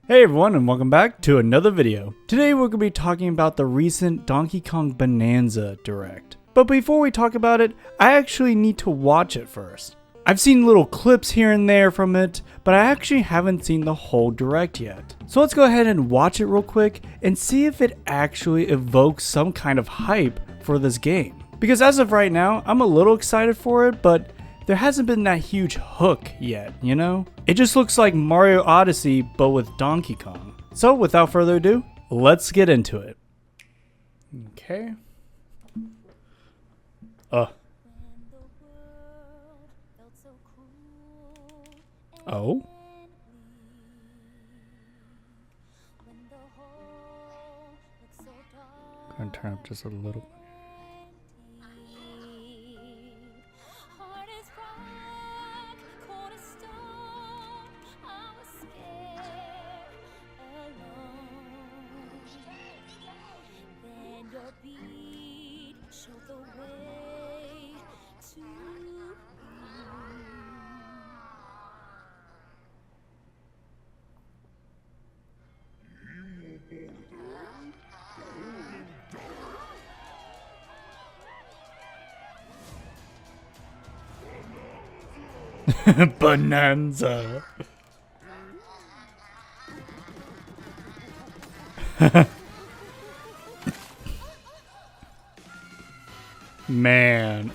Hey everyone, and welcome back to another video. Today we're going to be talking about the recent Donkey Kong Bananza Direct. But before we talk about it, I actually need to watch it first. I've seen little clips here and there from it, but I actually haven't seen the whole Direct yet. So let's go ahead and watch it real quick and see if it actually evokes some kind of hype for this game. Because as of right now, I'm a little excited for it, but there hasn't been that huge hook yet, you know? It just looks like Mario Odyssey, but with Donkey Kong. So without further ado, let's get into it. Okay. Oh. I'm gonna turn up just a little. Bananza. Man,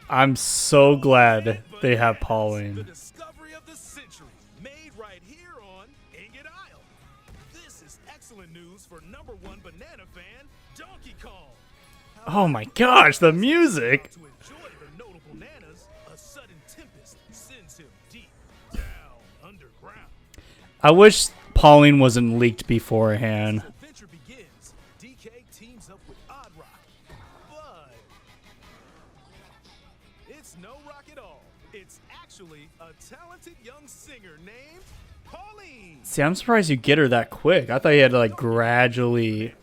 I'm so glad they have Pauline. The discovery of the century, made right here on Ingot Isle. This is excellent news for #1 banana fan, Donkey Kong. Oh my gosh, the music! To enjoy the notable bananas, a sudden tempest sends him deep down underground. I wish Pauline wasn't leaked beforehand. As the adventure begins, DK teams up with Odd Rock, but it's no rock at all. It's actually a talented young singer named Pauline. See, I'm surprised you get her that quick. I thought you had to like gradually.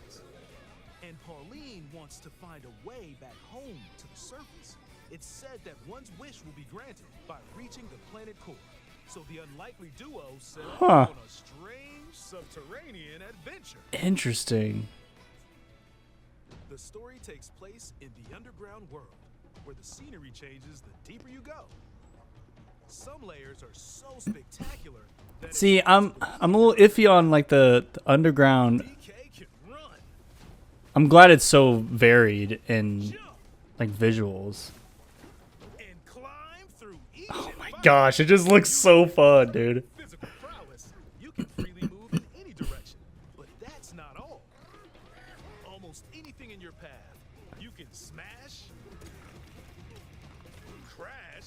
And Pauline wants to find a way back home to the surface. It's said that one's wish will be granted by reaching the planet core. So the unlikely duo set off on a strange subterranean adventure. Interesting. The story takes place in the underground world, where the scenery changes the deeper you go. Some layers are so spectacular that See, I'm a little iffy on like the underground. DK can run, I'm glad it's so varied in like visuals. and climb through each Oh my gosh, it just looks so fun, dude. physical prowess. You can freely move in any direction, but that's not all. Almost anything in your path, you can smash, crash,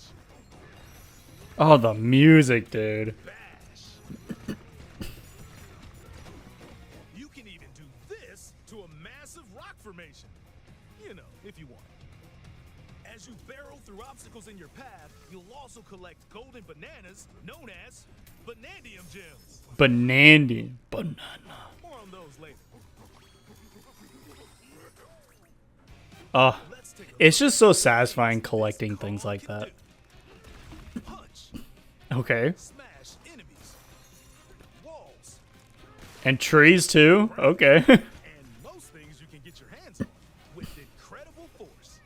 Oh, the music, dude. bash. You can even do this to a massive rock formation. You know, if you want. As you barrel through obstacles in your path, you'll also collect golden bananas known as Banandium gems. Banana. More on those later. Oh, Let's take a it's just so satisfying collecting things like that. punch, Okay. smash enemies, walls, And trees too? Okay. and most things you can get your hands on with incredible force.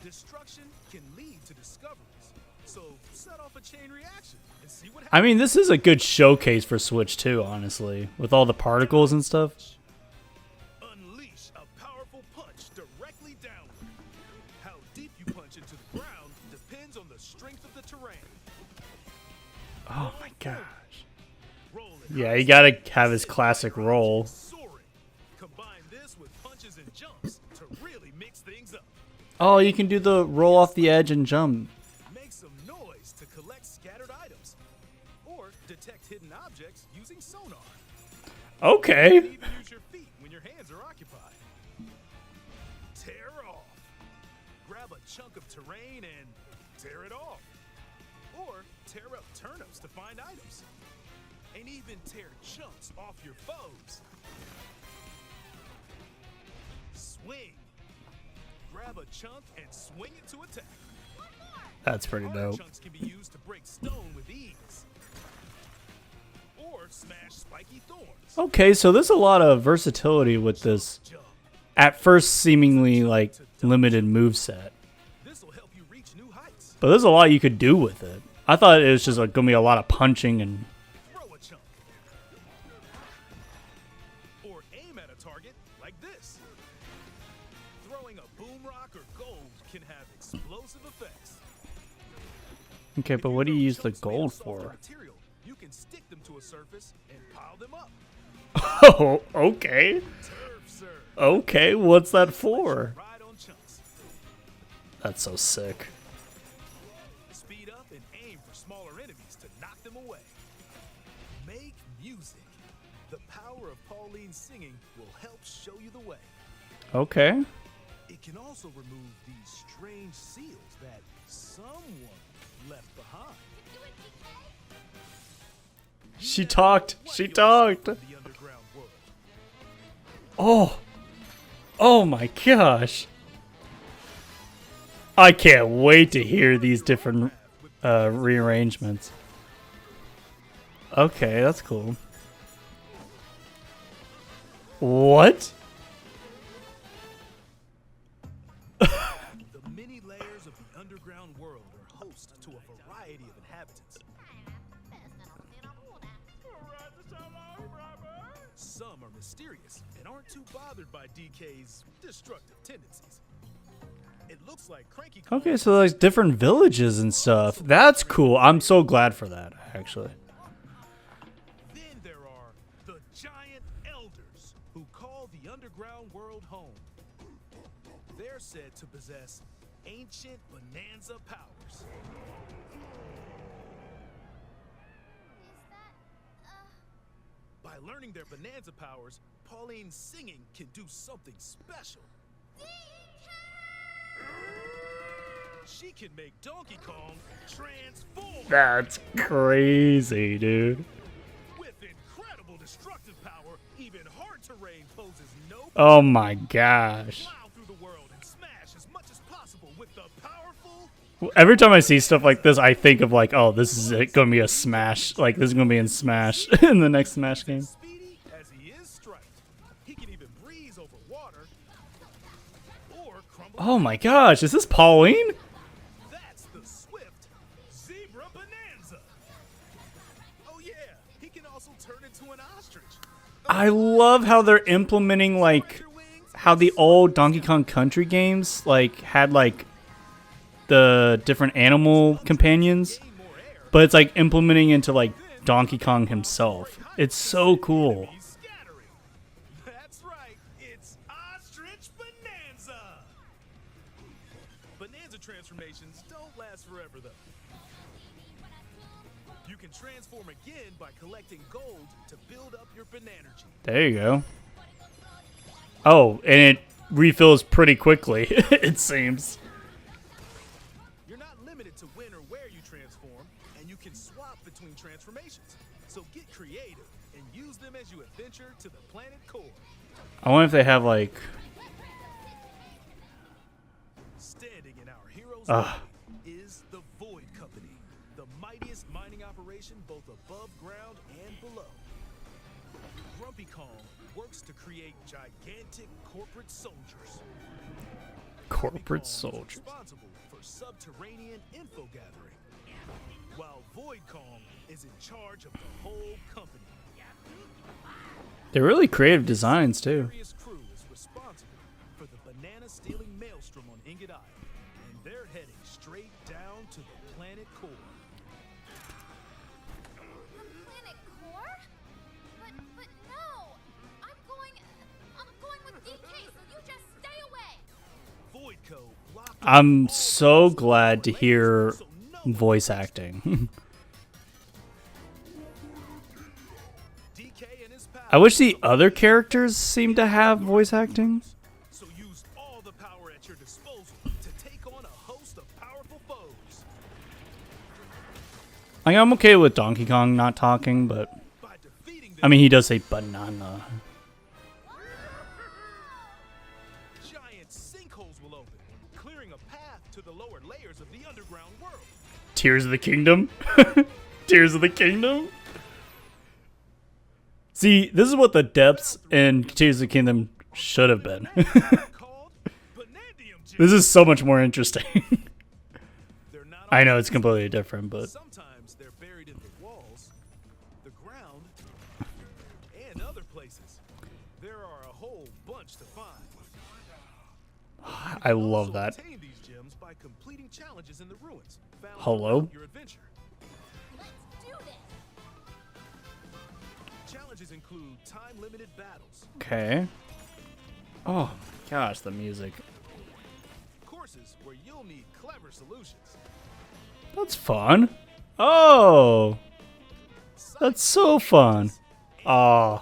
Destruction can lead to discoveries, so set off a chain reaction and see what I happens. mean, this is a good showcase for Switch too, honestly. With all the particles and stuff. Unleash a powerful punch directly downward. How deep you punch into the ground depends on the strength of the terrain. Oh my gosh. Roll it. Yeah, you gotta have his classic roll. Soaring. Combine this with punches and jumps to really mix things up. Oh, you can do the roll off the edge and jump. Make some noise to collect scattered items, or detect hidden objects using sonar. Okay. Even use your feet when your hands are occupied. Tear off. Grab a chunk of terrain and tear it off. Or tear up turnips to find items. And even tear chunks off your foes. Swing. Grab a chunk and swing it to attack. That's pretty Harder dope. chunks can be used to break stone with ease. smash spiky thorns. Okay, so there's a lot of versatility with this at first seemingly like limited moveset. This'll help you reach new heights. But there's a lot you could do with it. I thought it was just like gonna be a lot of punching and Throw a chunk. Or aim at a target like this. Throwing a boom rock or gold can have explosive effects. okay, but If what do you throw use the chunks made of gold softer for? material, you can stick them to a surface and pile them up. Oh, okay. Turf serve. Okay, what's that for? Ride on chunks. That's so sick. Speed up and aim for smaller enemies to knock them away. Make music. The power of Pauline's singing will help show you the way. Okay. It can also remove these strange seals that someone left behind. She talked. She talked. The underground world. Oh. Oh my gosh. I can't wait to hear these different rearrangements. Okay, that's cool. What? The many layers of the underground world are host to a variety of inhabitants. Some are mysterious and aren't too bothered by DK's destructive tendencies. It looks like Cranky Kong Okay, so there's different villages and stuff. That's cool. I'm so glad for that, actually. Then there are the giant elders who call the underground world home. They're said to possess ancient Bananza powers. By learning their Bananza powers, Pauline's singing can do something special. She can make Donkey Kong transform That's crazy, dude. with incredible destructive power. Even hard terrain poses no Oh my gosh. plow through the world and smash as much as possible with the powerful. Every time I see stuff like this, I think of like, oh, this is going to be a Smash. Like, this is going to be in Smash, in the next Smash game. Speedy as he is striped. He can even breeze over water or crumble. Oh my gosh, is this Pauline? That's the swift zebra Bananza. Oh yeah, he can also turn into an ostrich. I love how they're implementing like how the old Donkey Kong Country games like had like the different animal companions, Gain more air. but it's like implementing into like Donkey Kong himself. It's so cool. Enemies scattering. That's right, it's ostrich Bananza. Bananza transformations don't last forever though. You can transform again by collecting gold to build up your Banergy. There you go. Oh, and it refills pretty quickly, it seems. You're not limited to when or where you transform, and you can swap between transformations. So get creative and use them as you adventure to the planet core. I wonder if they have like... Standing in our hero's Ugh. way is the Void Company, the mightiest mining operation both above ground and below. Grumpy Kong works to create gigantic corporate soldiers. Corporate Kong is soldiers. responsible for subterranean info gathering, while Void Kong is in charge of the whole company. They're really creative designs too. Various crew is responsible for the banana stealing maelstrom on Ingot Isle, and they're heading straight down to the planet core. The planet core? But no! I'm going with DK, so you just stay away! Voidco blocked I'm all so roads glad to for hear lasers, so no one- voice acting. DK and his pals I wish the other characters seemed to have voice acting. So use all the power at your disposal to take on a host of powerful foes. Like, I'm okay with Donkey Kong not talking, but By defeating them, I mean, he does say banana. giant sinkholes will open, clearing a path to the lower layers of the underground world. Tears of the Kingdom? Tears of the Kingdom? See, this is what the depths in Tears of the Kingdom should have been. Called Banandium gems. This is so much more interesting. They're not I know always it's completely different, but sometimes they're buried in the walls, the ground, and other places. There are a whole bunch to find. I love Also that. obtain these gems by completing challenges in the ruins found Hello? throughout your adventure. Let's do this. Challenges include time-limited battles, Okay. Oh my gosh, the music. courses where you'll need clever solutions, That's fun. Oh, that's so fun. Oh.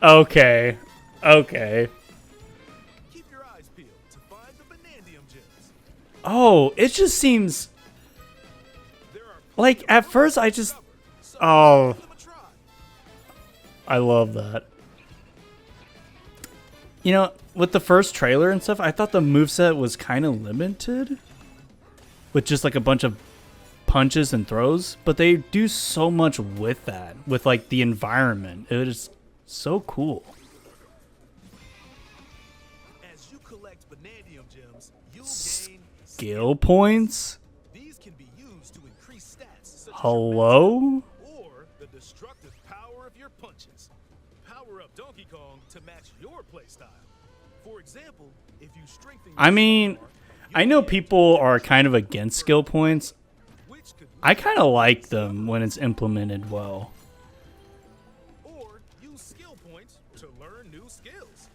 Okay. Okay. keep your eyes peeled to find the Banandium gems. Oh, it just seems There are like at first I just. cover, so Oh, give them a try. I love that. You know, with the first trailer and stuff, I thought the moveset was kind of limited. With just like a bunch of punches and throws. But they do so much with that. With like the environment. It is so cool. As you collect Banandium gems, you'll gain Skill points? These can be used to increase stats such as your Hello? mental or the destructive power of your punches. Power up Donkey Kong to match your playstyle. For example, if you strengthen I your mean, star, I you'll know gain people are kind of against skill points. which could I kind of like them when it's implemented well. or use skill points to learn new skills.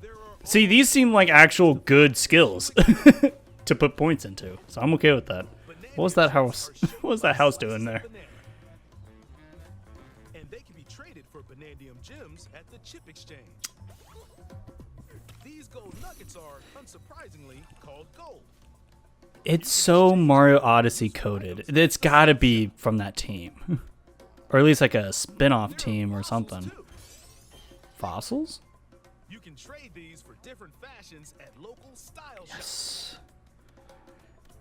There are See, these seem like actual good skills to put points into. So I'm okay with that. What was that house? What was that house doing there? And they can be traded for Banandium gems at the chip exchange. These gold nuggets are, unsurprisingly, called gold. It's so Mario Odyssey coded. It's gotta be from that team. Or at least like a spin-off team or something. Too. Fossils? You can trade these for different fashions at local style shops.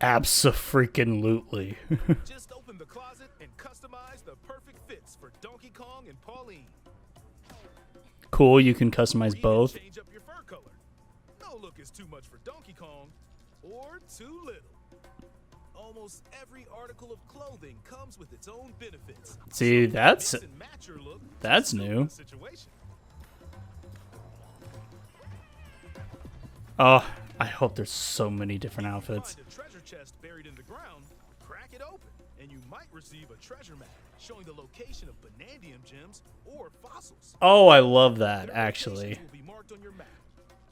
Abso-freaking-lutely. Just open the closet and customize the perfect fits for Donkey Kong and Pauline. Cool, you can customize Even both. change up your fur color. No look is too much for Donkey Kong or too little. Almost every article of clothing comes with its own benefits. See, So that's mix and match your look to that's suit new. the situation. Oh, I hope there's so many different outfits. Find a treasure chest buried in the ground, crack it open, and you might receive a treasure map showing the location of Banandium gems or fossils. Oh, I love that, Their actually. locations will be marked on your map.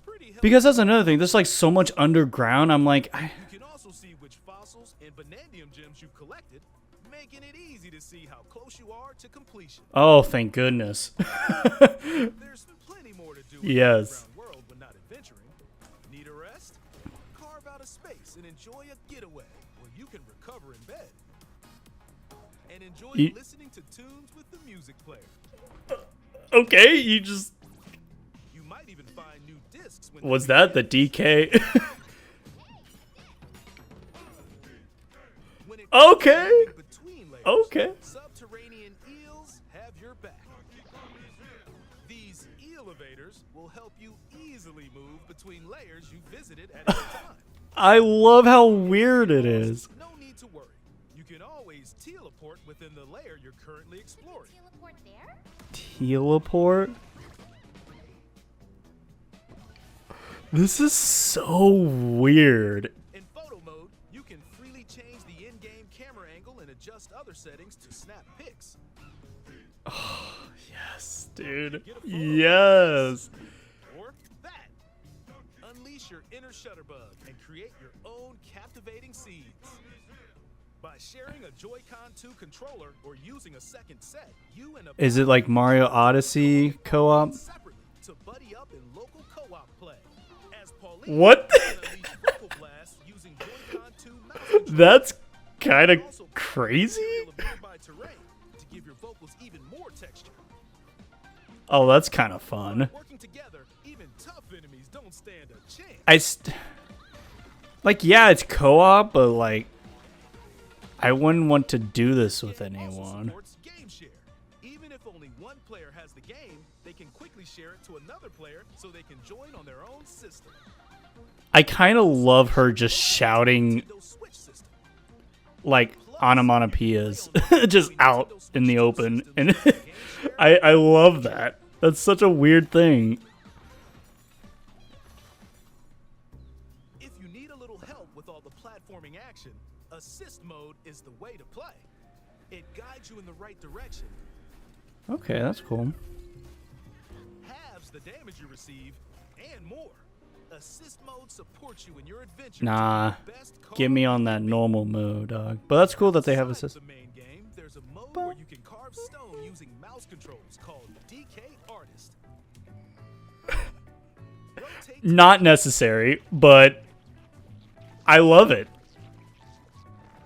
Pretty helpful. Because that's another thing. There's like so much underground. I'm like, You can also see which fossils and Banandium gems you've collected, making it easy to see how close you are to completion. oh, thank goodness. There's plenty more to do in Yes. the underground world when not adventuring. Need a rest? Carve out a space and enjoy a getaway where you can recover in bed. And enjoy You- listening to tunes with the music player. Okay, you just You might even find new discs when was that the DK? when it Okay. in between layers, Okay. subterranean eels have your back. These elevators will help you easily move between layers you visited at any time. I love how weird it is. No need to worry. You can always teleport within the layer you're currently exploring. Teleport there? Teleport? This is so weird. In photo mode, you can freely change the in-game camera angle and adjust other settings to snap pics. Yes, dude. Yes. Or that. Unleash your inner shutterbug and create your own captivating scenes. By sharing a Joy-Con 2 controller or using a second set, you and a Is it like Mario Odyssey co-op? separately to buddy up in local co-op play. As Pauline What? can unleash vocal blasts using Joy-Con 2 mouse controls. That's kind of Also, crazy. material of nearby terrain to give your vocals even more texture. Oh, that's kind of fun. Working together, even tough enemies don't stand a chance. Like, yeah, it's co-op, but like, I wouldn't want to do this with It also anyone. supports game share. Even if only one player has the game, they can quickly share it to another player so they can join on their own system. I kind of love her just shouting Nintendo Switch system. like onomatopoeias just out in the open, and I love that. That's such a weird thing. If you need a little help with all the platforming action, assist mode is the way to play. It guides you in the right direction, Okay, that's cool. halves the damage you receive, and more. Assist mode supports you in your adventure. Nah, to the best get me on that normal mode, dog. But that's cool that they have Besides assist. the main game, there's a mode where you can carve stone using mouse controls called DK Artist. Rotate to Not necessary, but I love it.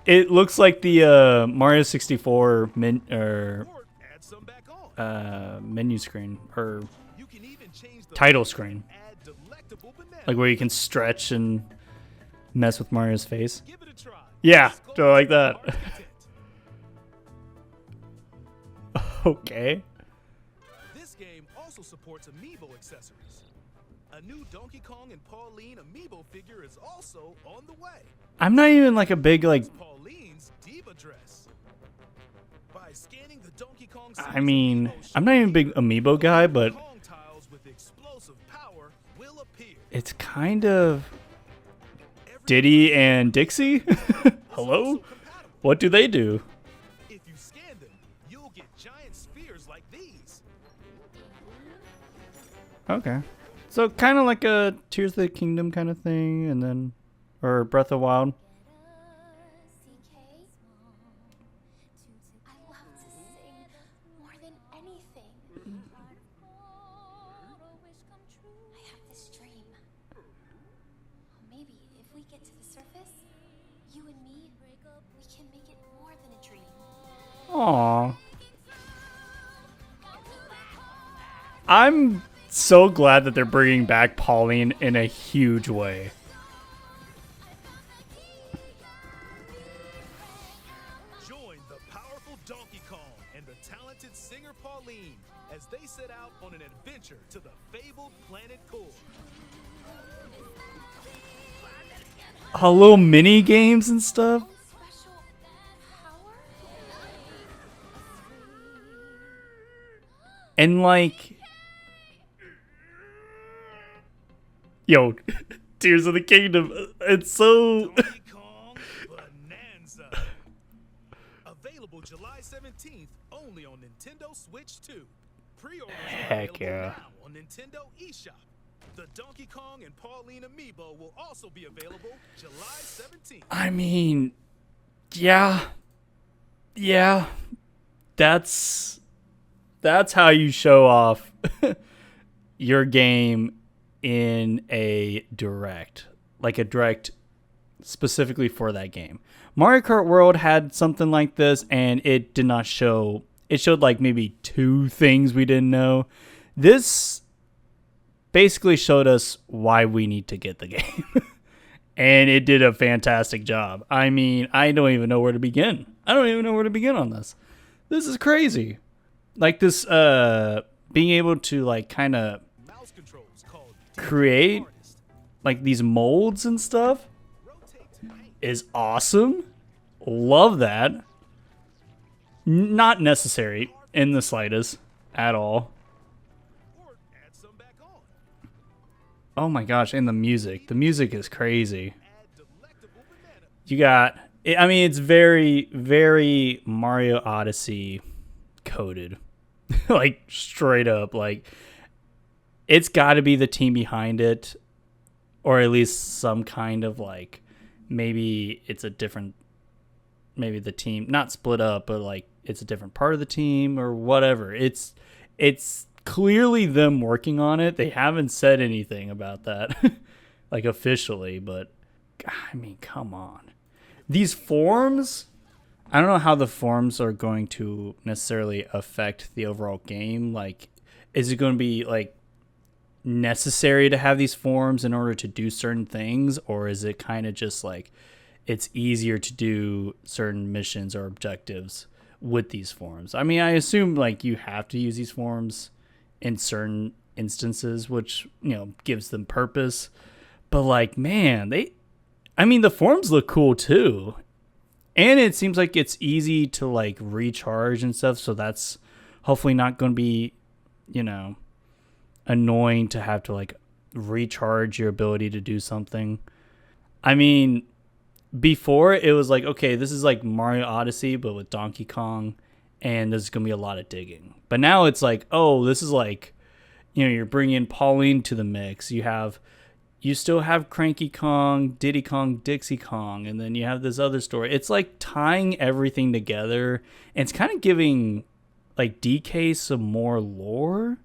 It looks like the Mario 64 or add some back on. menu screen or You can even change the title mode screen, and add delectable bananas. like where you can stretch and mess with Mario's face. Give it a try. Yeah, Skull do I like that? Heart Content. Okay. This game also supports amiibo accessories. A new Donkey Kong and Pauline amiibo figure is also on the way. I'm not even like a big like. It's Pauline's diva dress. By scanning the Donkey Kong I mean, I'm not even a big amiibo guy, but Kong tiles with explosive power will appear. it's kind of Every Diddy and Dixie. is Hello? also compatible. What do they do? If you scan them, you'll get giant spheres like these. Okay. So kind of like a Tears of the Kingdom kind of thing, and then, or Breath of the Wild. I love to sing more than anything. I have this dream. Maybe if we get to the surface, you and me, we can make it more than a dream. Aww. I'm so glad that they're bringing back Pauline in a huge way. Join the powerful Donkey Kong and the talented singer Pauline as they set out on an adventure to the fabled planet Core. Little mini games and stuff. Special power? And like, yo, Tears of the Kingdom. It's so. Donkey Kong Bananza. Available July 17th only on Nintendo Switch 2. Pre-orders are Heck available yeah. now on Nintendo eShop. The Donkey Kong and Pauline amiibo will also be available July 17th. I mean, yeah, that's how you show off your game in a direct, like a direct specifically for that game. Mario Kart World had something like this, and it did not show. It showed like maybe 2 things we didn't know. This basically showed us why we need to get the game. And it did a fantastic job. I mean, I don't even know where to begin. I don't even know where to begin on this. This is crazy. Like this being able to like kind of Mouse controls called create Artist. like these molds and stuff Rotate to paint. is awesome. Love that. Not necessary in the slightest at all. Or add some back on. Oh my gosh, and the music. The music is crazy. Add delectable banana. You got, I mean, it's very, very Mario Odyssey coded. Like, straight up. Like, it's got to be the team behind it, or at least some kind of, like, maybe it's a different, maybe the team, not split up, but, like, it's a different part of the team or whatever. It's clearly them working on it. They haven't said anything about that, like, officially, but, I mean, come on. These forms, I don't know how the forms are going to necessarily affect the overall game. Like, is it going to be like necessary to have these forms in order to do certain things, or is it kind of just like it's easier to do certain missions or objectives with these forms. I mean, I assume like you have to use these forms in certain instances, which, you know, gives them purpose. But like, man, the forms look cool too. And it seems like it's easy to like recharge and stuff. So that's hopefully not going to be, you know, annoying to have to like recharge your ability to do something. I mean, before it was like, okay, this is like Mario Odyssey, but with Donkey Kong, and there's going to be a lot of digging. But now it's like, oh, this is like, you know, you're bringing Pauline to the mix. You still have Cranky Kong, Diddy Kong, Dixie Kong, and then you have this other story. It's like tying everything together, and it's kind of giving like DK some more lore,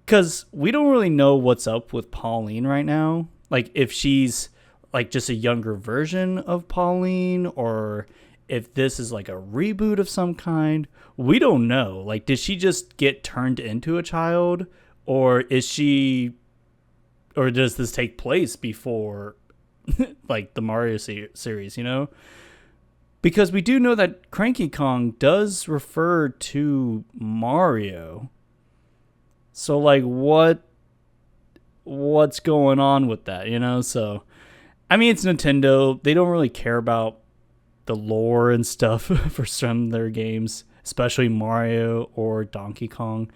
because we don't really know what's up with Pauline right now. Like if she's like just a younger version of Pauline, or if this is like a reboot of some kind. We don't know. Like, did she just get turned into a child, or does this take place before like the Mario series, you know? Because we do know that Cranky Kong does refer to Mario. So like what's going on with that, you know? So I mean, it's Nintendo. They don't really care about the lore and stuff for some of their games, especially Mario or Donkey Kong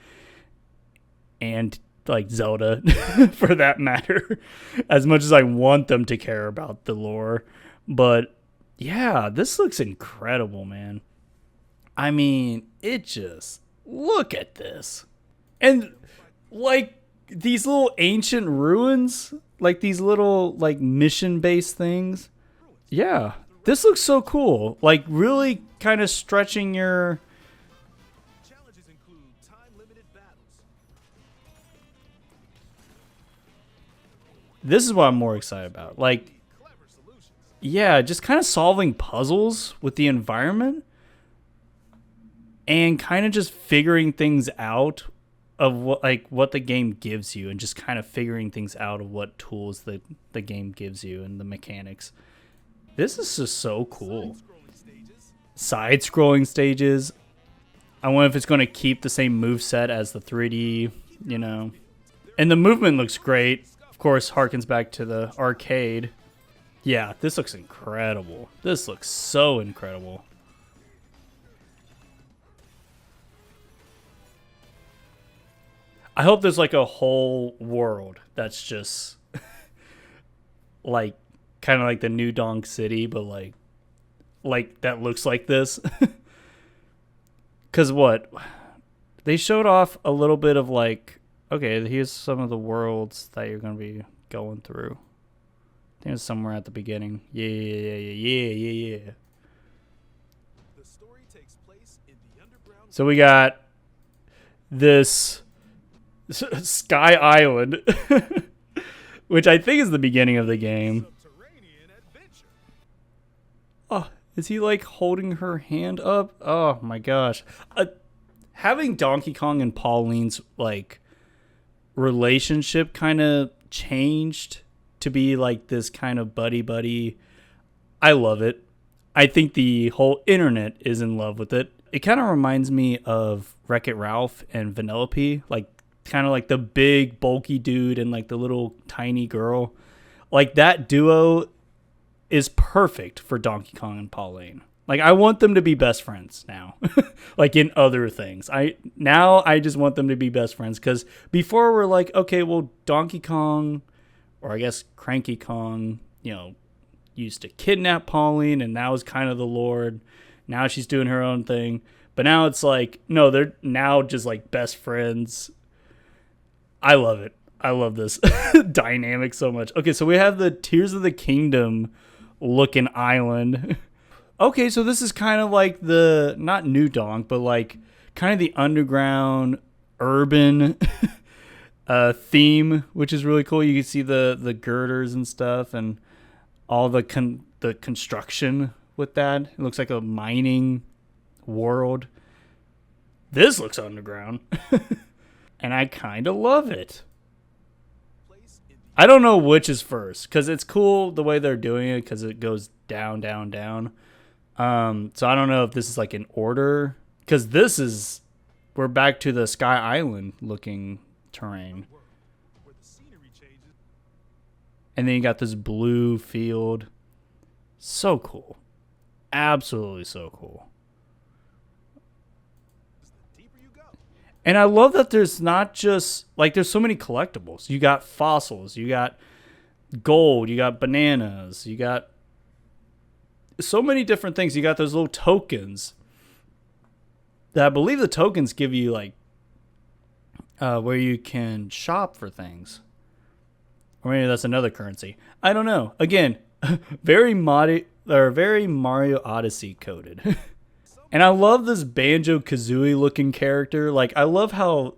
and like Zelda for that matter, as much as I want them to care about the lore. But yeah, this looks incredible, man. I mean, look at this. And like these little ancient ruins, like these little like mission based things. Yeah, this looks so cool. Like really kind of stretching your. Challenges include time-limited battles. This is what I'm more excited about. Like, Clever solutions. yeah, just kind of solving puzzles with the environment and kind of just figuring things out of what the game gives you, and just kind of figuring things out of what tools the game gives you and the mechanics. This is just so cool. Side-scrolling stages. I wonder if it's going to keep the same moveset as the 3D, you know. And the movement looks great. Of course, harkens back to the arcade. Yeah, this looks incredible. This looks so incredible. I hope there's like a whole world that's just like kind of like the new Donk City, but like that looks like this. Cause what they showed off a little bit of like, okay, here's some of the worlds that you're gonna be going through. I think it's somewhere at the beginning. Yeah. The story takes place in the underground. So we got this Sky Island, which I think is the beginning of the game. Subterranean adventure. Oh, is he like holding her hand up? Oh my gosh. Having Donkey Kong and Pauline's like relationship kind of changed to be like this kind of buddy. I love it. I think the whole internet is in love with it. It kind of reminds me of Wreck-It Ralph and Vanellope, like kind of like the big bulky dude and like the little tiny girl. Like that duo is perfect for Donkey Kong and Pauline. Like I want them to be best friends now. Like in other things. I just want them to be best friends, cuz before we're like, okay, well Donkey Kong, or I guess Cranky Kong, you know, used to kidnap Pauline and now is kind of the Lord. Now she's doing her own thing. But now it's like, no, they're now just like best friends. I love it. I love this dynamic so much. Okay, so we have the Tears of the Kingdom looking island. Okay, so this is kind of like the, not New Donk, but like kind of the underground urban theme, which is really cool. You can see the girders and stuff and all the construction with that. It looks like a mining world. This looks underground. And I kind of love it. Place in I don't know which is first because it's cool the way they're doing it because it goes down, down, down. So I don't know if this is like in order because we're back to the Sky Island looking terrain. Where the scenery changes. And then you got this blue field. So cool. Absolutely so cool. The deeper you go. And I love that there's not just, like, there's so many collectibles. You got fossils. You got gold. You got bananas. You got so many different things. You got those little tokens. That I believe the tokens give you, like, where you can shop for things. Or maybe that's another currency. I don't know. Again, very Mario Odyssey coded. And I love this Banjo-Kazooie looking character. Like, I love how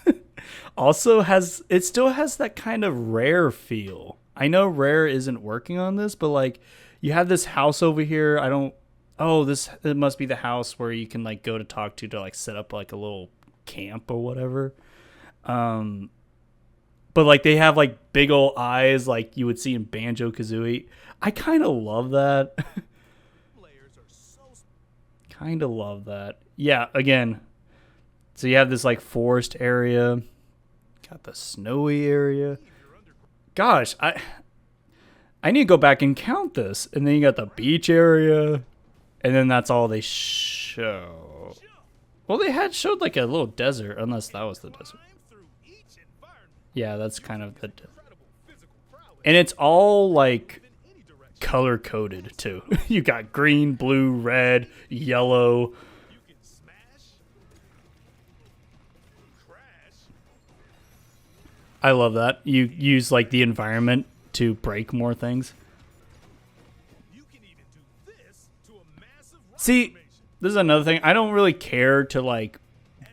it still has that kind of Rare feel. I know Rare isn't working on this, but like you have this house over here. It must be the house where you can like go to talk to like set up like a little camp or whatever. But like they have like big old eyes like you would see in Banjo-Kazooie. I kind of love that. Layers are so Kind of love that. Yeah, again. So you have this like forest area. Got the snowy area. Gosh, I need to go back and count this. And then you got the beach area. And then that's all they show. Well, they had showed like a little desert, unless that was the desert. climb through each environment. Yeah, that's kind of the Incredible physical prowess and it's all like in any direction. color coded too. You got green, blue, red, yellow. You can smash, crash, I love that. You use like the environment to break more things. you can even do this to a massive rock See, formation. this is another thing. I don't really care to like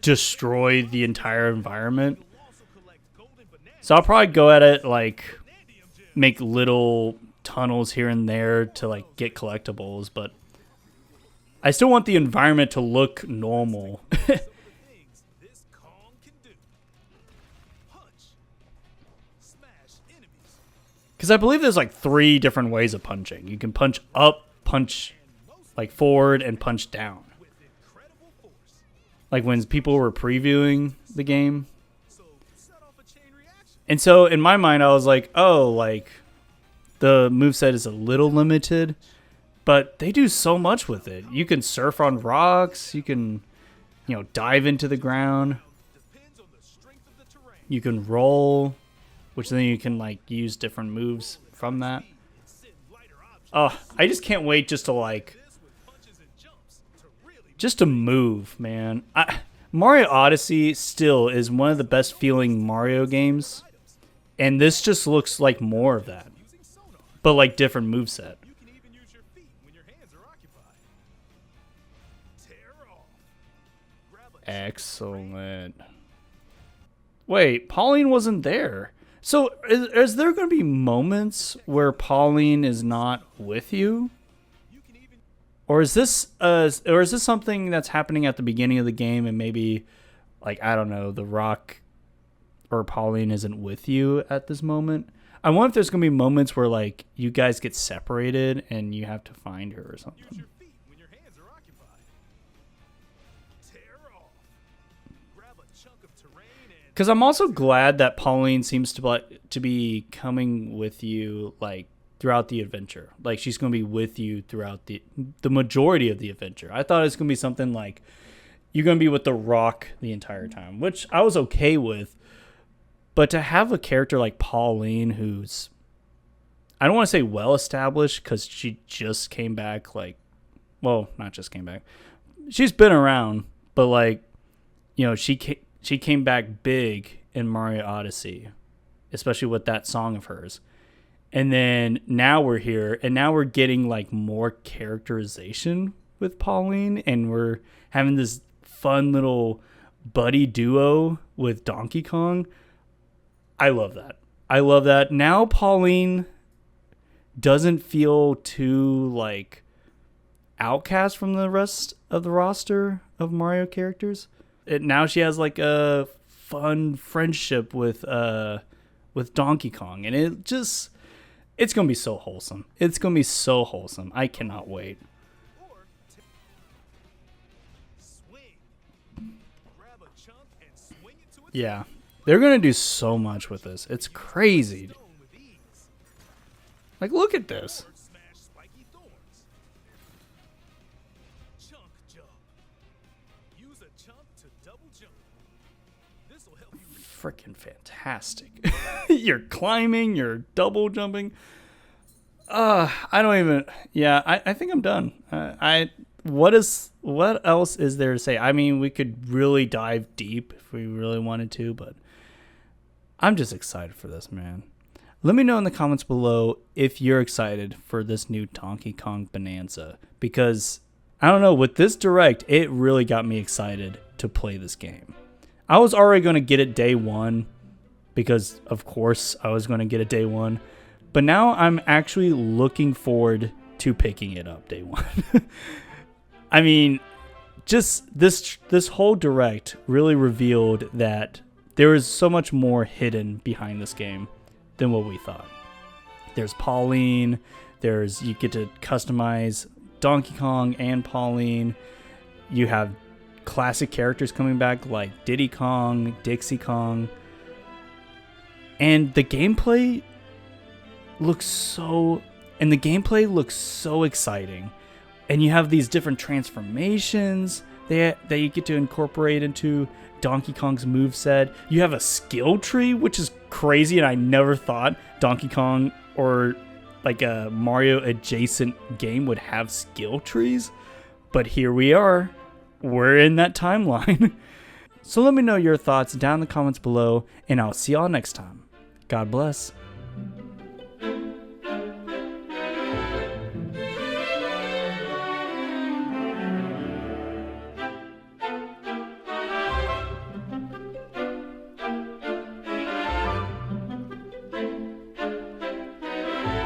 destroy the entire environment. You'll also collect golden bananas, So I'll probably go at it like vanadium gems. make little tunnels here and there to like get collectibles, but I still want the environment to look normal. Some of the things this Kong can do. Punch, smash enemies, Because I believe there's like 3 different ways of punching. You can punch up, punch like forward, and punch down. with incredible force. Like when people were previewing the game. So set off a chain reaction. And so in my mind, I was like, oh, like the moveset is a little limited, but they do so much with it. You can surf on rocks. You can, dive into the ground. Depends on the strength of the terrain. You can roll, which then you can like use different moves from that. Send lighter objects. Oh, I just can't wait just to like, This with punches and jumps to really just to move, man. Mario Odyssey still is one of the best feeling Mario games. And this just looks like more of that, using sonar. but like different moveset. You can even use your feet when your hands are occupied. Tear off. Grab a Excellent. Wait, Pauline wasn't there. So is there going to be moments where Pauline is not with you? You can even Or is this something that's happening at the beginning of the game and maybe like I don't know, the Rock or Pauline isn't with you at this moment? I wonder if there's going to be moments where like you guys get separated and you have to find her or use something. your feet when your hands are occupied. Tear off. Grab a chunk of terrain and Cuz I'm also glad that Pauline seems to be coming with you like throughout the adventure. Like she's going to be with you throughout the majority of the adventure. I thought it was going to be something like you're going to be with the Rock the entire time, which I was okay with. But to have a character like Pauline who's, I don't want to say well established because she just came back well, not just came back. She's been around, but like, she came back big in Mario Odyssey, especially with that song of hers. And then now we're here and now we're getting like more characterization with Pauline and we're having this fun little buddy duo with Donkey Kong. I love that. I love that. Now Pauline doesn't feel too like outcast from the rest of the roster of Mario characters. Now she has like a fun friendship with with Donkey Kong, and it's gonna be so wholesome. It's gonna be so wholesome. I cannot wait. Or swing. Grab a chunk and swing it to its Yeah, they're gonna do so much with this. It's crazy. stone with ease. Like, look at this. Or smash spiky thorns. Chunk jump. Use a chunk to double jump. This will help you reach Freaking fantastic. You're climbing, you're double jumping. I don't even. Yeah, I think I'm done. What else is there to say? I mean, we could really dive deep if we really wanted to, but I'm just excited for this, man. Let me know in the comments below if you're excited for this new Donkey Kong Bananza, because I don't know, with this direct, it really got me excited to play this game. I was already going to get it day one because, of course, I was going to get it day one. But now I'm actually looking forward to picking it up day one. I mean, just this whole direct really revealed that there is so much more hidden behind this game than what we thought. There's Pauline. You get to customize Donkey Kong and Pauline. You have classic characters coming back like Diddy Kong, Dixie Kong. And the gameplay looks so exciting. And you have these different transformations that you get to incorporate into Donkey Kong's moveset. You have a skill tree, which is crazy, and I never thought Donkey Kong or like a Mario adjacent game would have skill trees. But here we are. We're in that timeline. So let me know your thoughts down in the comments below, and I'll see y'all next time. God bless.